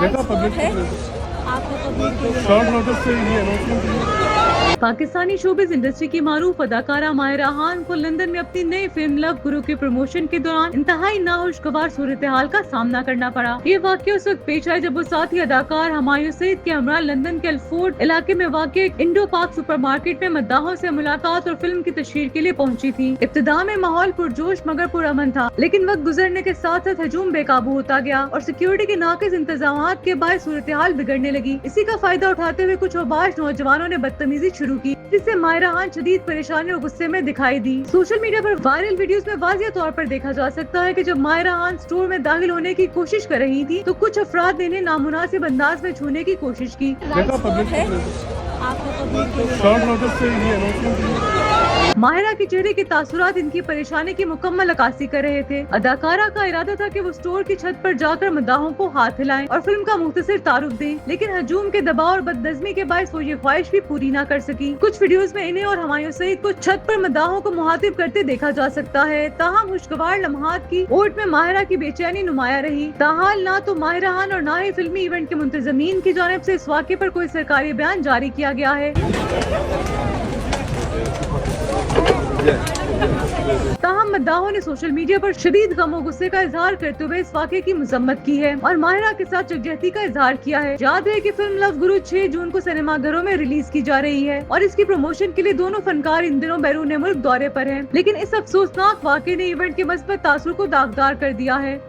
देखा पब्लिक है आपको कबूल के लिए शॉर्ट नोटिस पे ये अनाउंसमेंट हुई। पाकिस्तानी शोबिज इंडस्ट्री की मारूफ अदाकारा माहिरा खान को लंदन में अपनी नई फिल्म लव गुरु के प्रमोशन के दौरान इंतहाई नाखुशगवार सूरत हाल का सामना करना पड़ा। ये वाकया उस वक्त पेश आया जब वो साथी अदाकार हुमायूं सईद के हमरा लंदन के अल्फोर्ड इलाके में वाक़ इंडो पार्क सुपरमार्केट में मद्दाहों से मुलाकात और फिल्म की तशहीर के लिए पहुंची थी। इब्तिदा में माहौल पुरजोश मगर पुरअमन था, लेकिन वक्त गुजरने के साथ साथ हजूम बेकाबू होता गया और सिक्योरिटी के नाकिस इंतजाम के बाद सूरत हाल बिगड़ने लगी। इसी का फायदा उठाते हुए कुछ औबाश नौजवानों ने बदतमीजी शुरू की, जिससे माहिरा खान शदीद परेशानी और गुस्से में दिखाई दी। सोशल मीडिया पर वायरल वीडियोस में वाज़िह तौर पर देखा जा सकता है कि जब माहिरा खान स्टोर में दाखिल होने की कोशिश कर रही थी तो कुछ अफराद ने इन्हें नामुनासिब अंदाज में छूने की कोशिश की। देखा पब्लिक है आपको कबूल के लिए शॉर्ट नोटिस पे ये अनाउंसमेंट हुई। माहिरा के चेहरे के तासुरात इनकी परेशानी की मुकम्मल अक्कासी कर रहे थे। अदाकारा का इरादा था कि वो स्टोर की छत पर जाकर मद्दाहों को हाथ हिलाएं और फिल्म का मुख्तसर तारुफ दें, लेकिन हजूम के दबाव और बदनज़मी के बायस वो ये ख्वाहिश भी पूरी न कर सकी। कुछ वीडियोस में इन्हें और हुमायूं सईद को छत पर मद्दाहों को मुखातिब करते देखा जा सकता है। ताहम खुशगवार लम्हात की ओट में माहिरा की बेचैनी नुमाया रही। ताहाल ना तो माहिरा खान और ना ही फिल्मी इवेंट के मुंतज़मीन की जानिब से इस वाक़े पर कोई सरकारी बयान जारी किया गया है। ताहम मद्दाहों ने सोशल मीडिया पर शदीद गम और गुस्से का इजहार करते हुए इस वाक़े की मजम्मत की है और माहिरा के साथ यकजहती का इजहार किया है। याद है कि फिल्म लव गुरु 6 जून को सिनेमाघरों में रिलीज की जा रही है और इसकी प्रमोशन के लिए दोनों फनकार इन दिनों बैरून मुल्क दौरे पर हैं, लेकिन इस अफसोसनाक वाक़े ने इवेंट के मस्बत तासुर को दागदार कर दिया है।